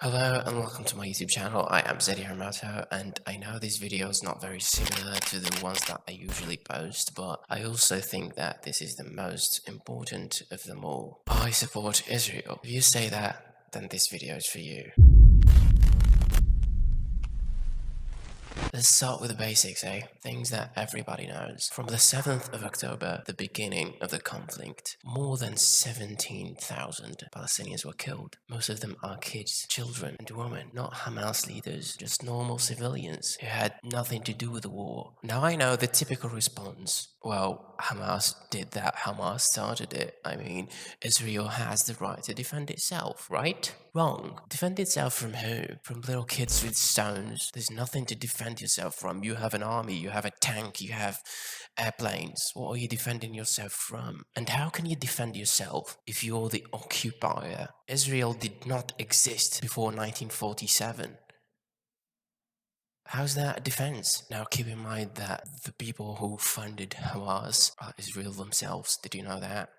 Hello and welcome to my YouTube channel. I am Zeddy Hermato, and I know this video is not very similar to the ones that I usually post, but I also think that this is the most important of them all. I support Israel. If you say that, then this video is for you. Let's start with the basics, Things that everybody knows. From the 7th of October, the beginning of the conflict, more than 17,000 Palestinians were killed. Most of them are kids, children, and women, not Hamas leaders, just normal civilians who had nothing to do with the war. Now I know the typical response. Well, Hamas did that. Hamas started it. I mean, Israel has the right to defend itself, right? Wrong. Defend itself from who? From little kids with stones. There's nothing to defend yourself from. You have an army, you have a tank, you have airplanes. What are you defending yourself from? And how can you defend yourself if you're the occupier? Israel did not exist before 1947. How's that a defense? Now keep in mind that the people who funded Hamas are Israel themselves. Did you know that?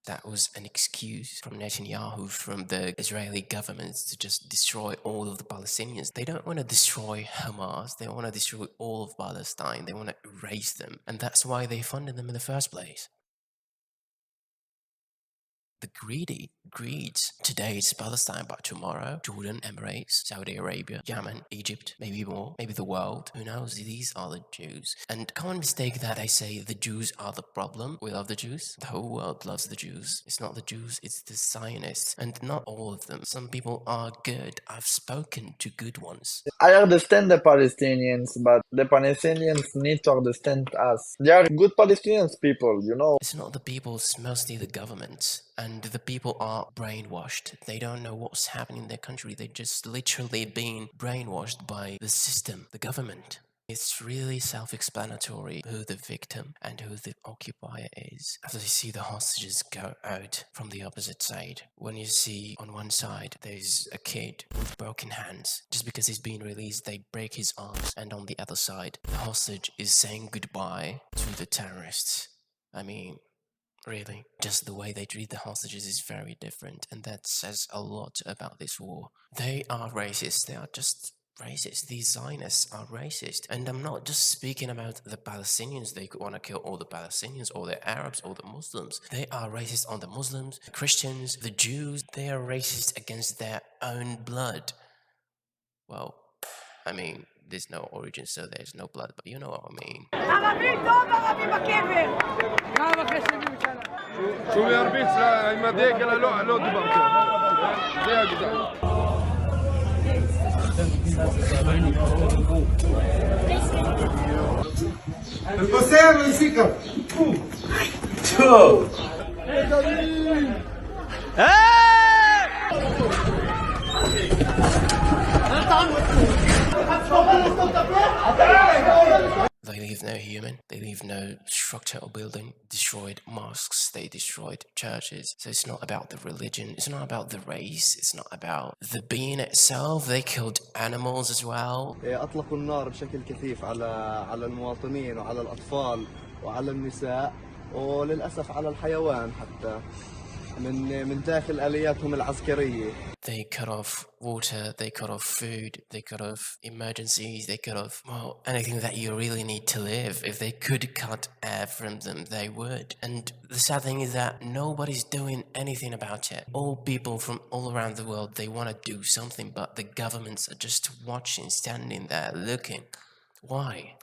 That was an excuse from Netanyahu, from the Israeli government, to just destroy all of the Palestinians. They don't want to destroy Hamas. They want to destroy all of Palestine. They want to erase them. And that's why they funded them in the first place. The greeds. Today it's Palestine, but tomorrow Jordan, Emirates, Saudi Arabia, Yemen, Egypt, maybe more, maybe the world. Who knows? These are the Jews. And common mistake that I say the Jews are the problem. We love the Jews. The whole world loves the Jews. It's not the Jews, it's the Zionists. And not all of them. Some people are good. I've spoken to good ones. I understand the Palestinians, but the Palestinians need to understand us. They are good Palestinians people, you know. It's not the people, it's mostly the government. And the people are brainwashed. They don't know what's happening in their country. They're just literally being brainwashed by the system, the government. It's really self-explanatory who the victim and who the occupier is. After you see the hostages go out from the opposite side, when you see on one side there's a kid with broken hands, just because he's being released they break his arms, and on the other side the hostage is saying goodbye to the terrorists. I mean, really, just the way they treat the hostages is very different, and that says a lot about this war. They are racist. They are just racist. These Zionists are racist. And I'm not just speaking about the Palestinians. They want to kill all the Palestinians, or the Arabs, or the Muslims. They are racist on the Muslims, the Christians, the Jews. They are racist against their own blood. Well, I mean, there's no origin, so there's no blood, but you know what I mean. They leave no human, they leave no structure or building, destroyed mosques, they destroyed churches. So it's not about the religion, it's not about the race, it's not about the being itself. They killed animals as well. أطلقوا النار بشكل كثيف على المواطنين وعلى الأطفال وعلى النساء وللأسف على الحيوان حتى من داخل آلياتهم العسكرية. They cut off water, they cut off food, they cut off emergencies, they cut off, well, anything that you really need to live. If they could cut air from them, they would. And the sad thing is that nobody's doing anything about it. All people from all around the world, they want to do something, but the governments are just watching, standing there, looking. Why?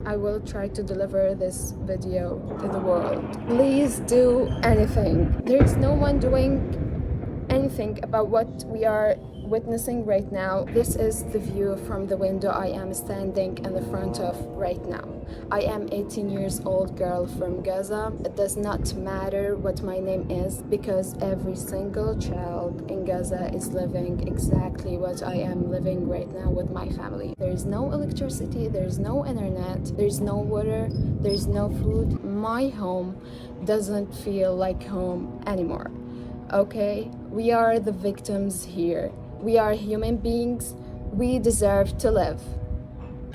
I will try to deliver this video to the world. Please do anything. There is no one doing anything about what we are witnessing right now. This is the view from the window I am standing in the front of right now. I am 18 years old girl from Gaza. It does not matter what my name is, because every single child in Gaza is living exactly what I am living right now with my family. There is no electricity, there is no internet, there is no water, there is no food. My home doesn't feel like home anymore. Okay, we are the victims here. We are human beings. We deserve to live.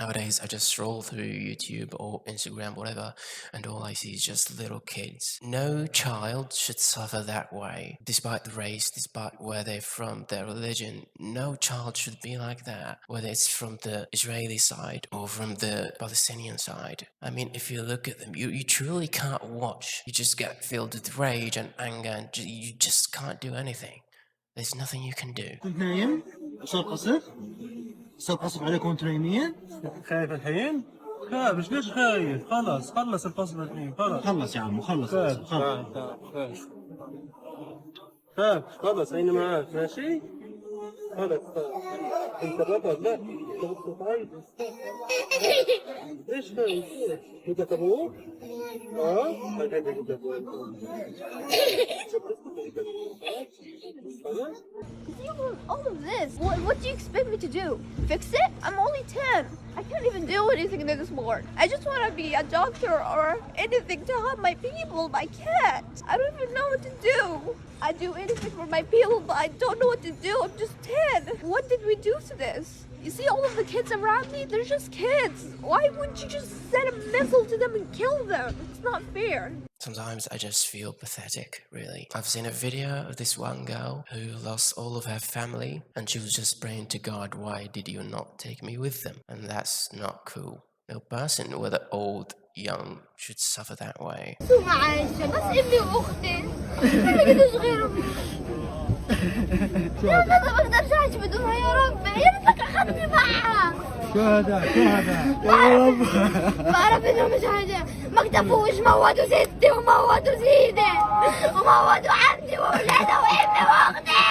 Nowadays, I just scroll through YouTube or Instagram, whatever, and all I see is just little kids. No child should suffer that way. Despite the race, despite where they're from, their religion, no child should be like that. Whether it's from the Israeli side or from the Palestinian side. I mean, if you look at them, you truly can't watch. You just get filled with rage and anger, and you just can't do anything. There's nothing you can do. كنت نايم صار قصف عليكم وانتم نايمين خايف الحين؟ خايف ليش خايف؟ خلص القصف الحين خلص يا عمو خلص عيني معاك ماشي؟ خلص انت بطل لا انت خايف ليش خايف؟ انت ابوك؟ All of this. What do you expect me to do? Fix it? I'm only 10. I can't even do anything anymore. I just want to be a doctor or anything to help my people, but I can't. I don't even know what to do. I do anything for my people, but I don't know what to do. I'm just 10. What did we do to this? You see all of the kids around me? They're just kids. Why wouldn't you just send a missile to them and kill them? It's not fair. Sometimes I just feel pathetic, really. I've seen a video of this one girl who lost all of her family and she was just praying to God, why did you not take me with them? And that's not cool. No person, whether old, young, should suffer that way. لا ما اقدرش اعيش بدونها يا رب يا ريتك اخذني معها شهداء يا رب بعرف انه مش حاجة ما اكتفوش موتوا ستي وموتوا سيدي وموتوا عمتي واولادها وامي واختي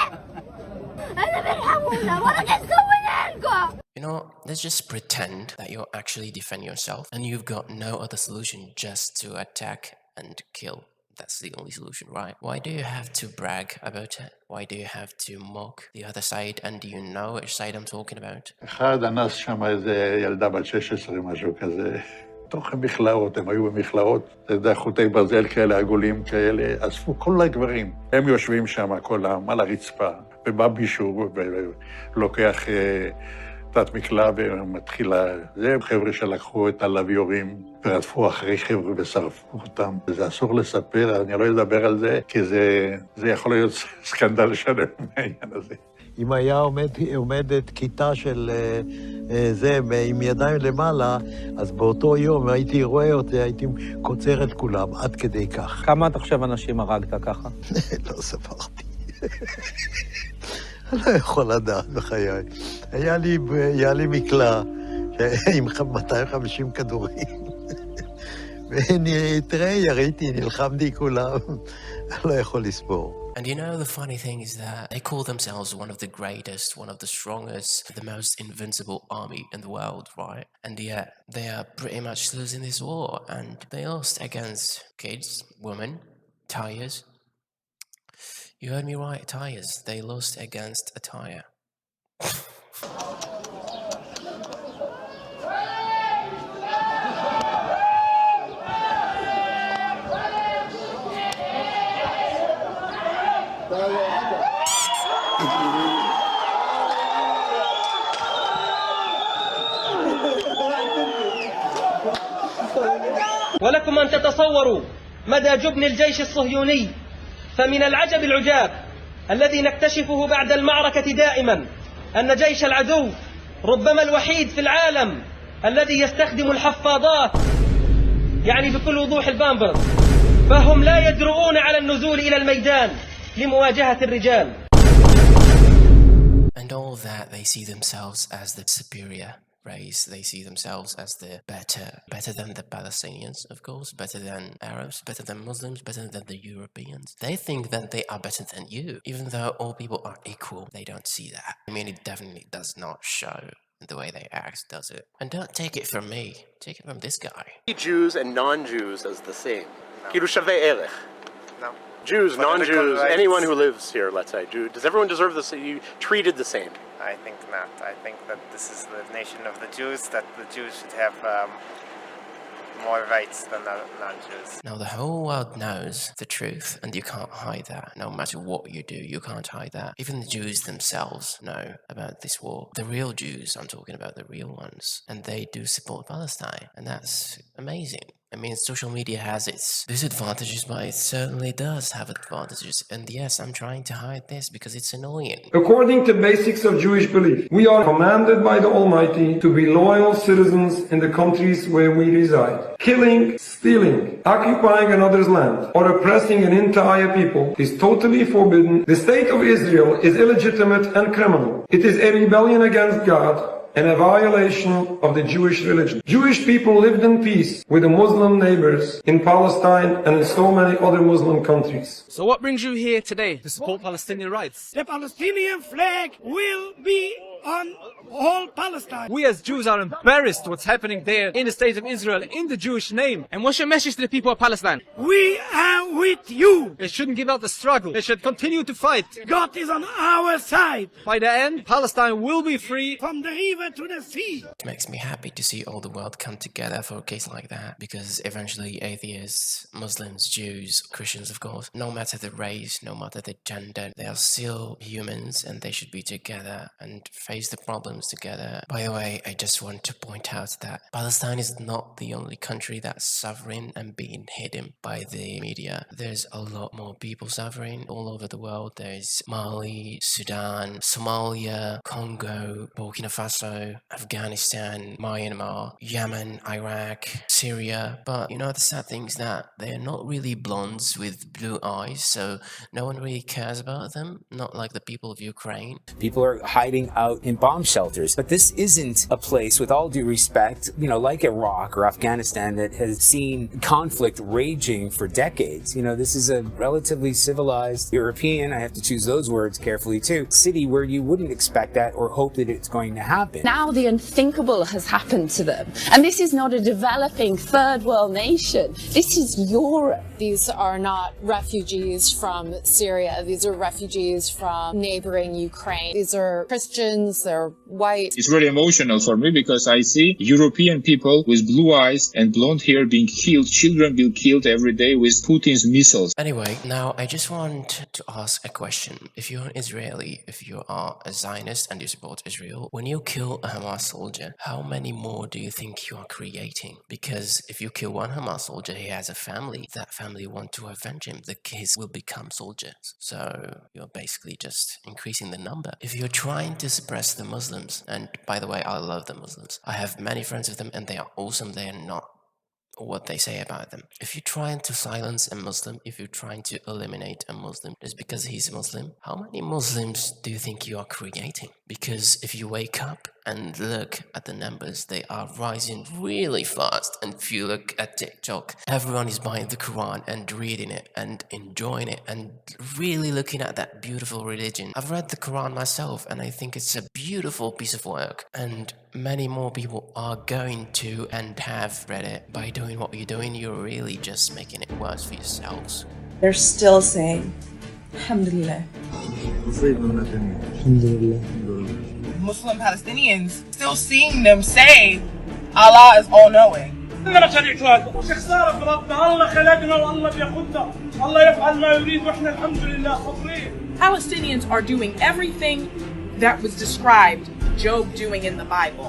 انا بيرحمونا ولا نسوي لكم. You know, let's just pretend that you actually defend yourself and you've got no other solution just to attack and kill. That's the only solution, right? Why do you have to brag about it? Why do you have to mock the other side? And do you know which side I'm talking about? אחד אנס שם איזה ילדה בת 16, משהו כזה. תוך המכלאות, הם היו במכלאות, אתה יודע, חוטי ברזל כאלה, עגולים כאלה, אספו כל הגברים. הם יושבים שם, כל העם, על הרצפה, ובא מישהו ולוקח תת מקלע ומתחיל זה, חבר'ה שלקחו את הלוויורים ורדפו אחרי חבר'ה ושרפו אותם. זה אסור לספר, אני לא אדבר על זה, כי זה יכול להיות סקנדל שלם מהעניין הזה. אם היה עומדת כיתה של זה עם ידיים למעלה, אז באותו יום הייתי רואה אותי, הייתי קוצר את כולם, עד כדי כך. כמה אתה חושב אנשים הרגת ככה? לא ספרתי. אני לא יכול לדעת בחיי. היה לי מקלע עם 250 כדורים. ותראה, יריתי, נלחמתי כולם. אני לא יכול לספור. And you know, the funny thing is that they call themselves one of the greatest, one of the strongest, the most invincible army in the world, right? And yet, they are pretty much losing this war, and they lost against kids, women, tires. You heard me right, tires. They lost against a tire. ولكم أن تتصوروا مدى جبن الجيش الصهيوني، فمن العجب العجاب الذي نكتشفه بعد المعركة دائما أن جيش العدو ربما الوحيد في العالم الذي يستخدم الحفاضات، يعني بكل وضوح البامبرز، فهم لا يجرؤون على النزول إلى الميدان لمواجهة الرجال. And all that, they see themselves as the superior race. They see themselves as the better than the Palestinians, of course, better than Arabs, better than Muslims, better than the Europeans. They think that they are better than you, even though all people are equal. They don't see that. I mean, it definitely does not show in the way they act, does it? And don't take it from me. Take it from this guy. Jews and non-Jews as the same. כאילו שווה ערך. No. Jews, non-Jews, anyone who lives here, let's say, does everyone deserve this? You treated the same? I think not. I think that this is the nation of the Jews, that the Jews should have more rights than the non-Jews. Now the whole world knows the truth, and you can't hide that. No matter what you do, you can't hide that. Even the Jews themselves know about this war. The real Jews, I'm talking about the real ones, and they do support Palestine, and that's amazing. I mean, social media has its disadvantages, but it certainly does have advantages. And yes, I'm trying to hide this because it's annoying. According to basics of Jewish belief, we are commanded by the Almighty to be loyal citizens in the countries where we reside. Killing, stealing, occupying another's land, or oppressing an entire people is totally forbidden. The state of Israel is illegitimate and criminal. It is a rebellion against God and a violation of the Jewish religion. Jewish people lived in peace with the Muslim neighbors in Palestine and in so many other Muslim countries. So what brings you here today to support Palestinian rights? The Palestinian flag will be on all Palestine. We as Jews are embarrassed what's happening there in the state of Israel in the Jewish name. And what's your message to the people of Palestine? We are with you. They shouldn't give up the struggle. They should continue to fight. God is on our side. By the end, Palestine will be free from the river to the sea. It makes me happy to see all the world come together for a case like that, because eventually atheists, Muslims, Jews, Christians of course, no matter the race, no matter the gender, they are still humans and they should be together and face the problems together. By the way, I just want to point out that Palestine is not the only country that's suffering and being hidden by the media. There's a lot more people suffering all over the world. There's Mali, Sudan, Somalia, Congo, Burkina Faso, Afghanistan, Myanmar, Yemen, Iraq, Syria. But you know, the sad thing is that they're not really blondes with blue eyes, so no one really cares about them, not like the people of Ukraine. People are hiding out in bomb shelters, but this isn't a place, with all due respect, you know, like Iraq or Afghanistan, that has seen conflict raging for decades. You know, this is a relatively civilized European, I have to choose those words carefully too, city where you wouldn't expect that or hope that it's going to happen. Now the unthinkable has happened to them. And this is not a developing third world nation. This is Europe. These are not refugees from Syria. These are refugees from neighboring Ukraine. These are Christians, they're white. It's really emotional for me because I see European people with blue eyes and blonde hair being killed, children being killed every day with Putin's missiles. Anyway, now I just want to ask a question. If you're an Israeli, if you are a Zionist and you support Israel, when you kill a Hamas soldier, how many more do you think you are creating? Because if you kill one Hamas soldier, he has a family. That family want to avenge him. The kids will become soldiers. So you're basically just increasing the number. If you're trying to suppress the Muslims, and by the way, I love the Muslims. I have many friends with them and they are awesome. They are not what they say about them. If you're trying to silence a Muslim, if you're trying to eliminate a Muslim just because he's a Muslim, how many Muslims do you think you are creating? Because if you wake up and look at the numbers, they are rising really fast. And if you look at TikTok, everyone is buying the Quran and reading it and enjoying it and really looking at that beautiful religion. I've read the Quran myself and I think it's a beautiful piece of work, and many more people are going to and have read it. By doing what you're doing, you're really just making it worse for yourselves. They're still saying, Alhamdulillah. Muslim Palestinians still seeing them say Allah is all-knowing. Palestinians are doing everything that was described Job doing in the Bible.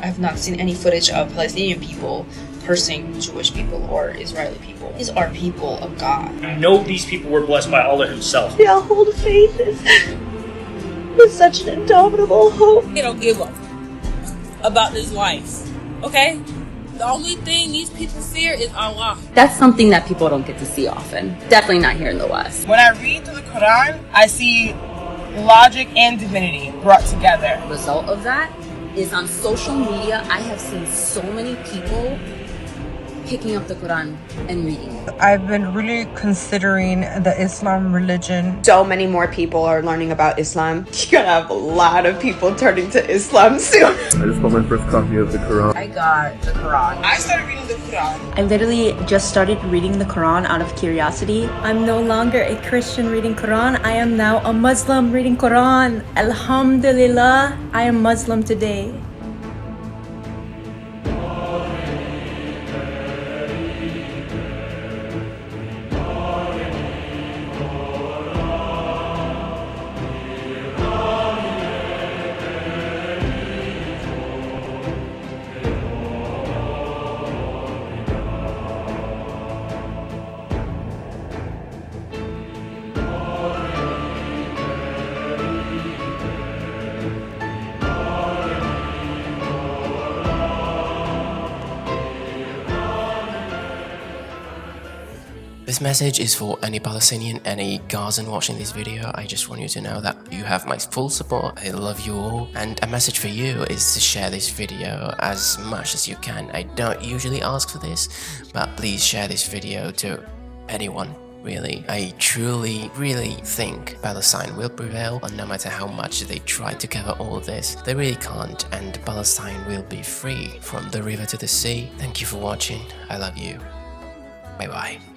I've not seen any footage of Palestinian people cursing Jewish people or Israeli people. These are people of God. I know these people were blessed by Allah Himself. They all hold faith with such an indomitable hope. They don't give up about this life, okay? The only thing these people fear is Allah. That's something that people don't get to see often. Definitely not here in the West. When I read through the Quran, I see logic and divinity brought together. The result of that is on social media, I have seen so many people picking up the Quran and reading it? I've been really considering the Islam religion. So many more people are learning about Islam. You're gonna have a lot of people turning to Islam soon. I just bought my first copy of the Quran. I got the Quran. I started reading the Quran. I literally just started reading the Quran out of curiosity. I'm no longer a Christian reading Quran. I am now a Muslim reading Quran. Alhamdulillah, I am Muslim today. This message is for any Palestinian, any Gazan watching this video. I just want you to know that you have my full support. I love you all. And a message for you is to share this video as much as you can. I don't usually ask for this, but please share this video to anyone. Really, I truly, really think Palestine will prevail, and no matter how much they try to cover all of this, they really can't, and Palestine will be free from the river to the sea. Thank you for watching. I love you. Bye bye.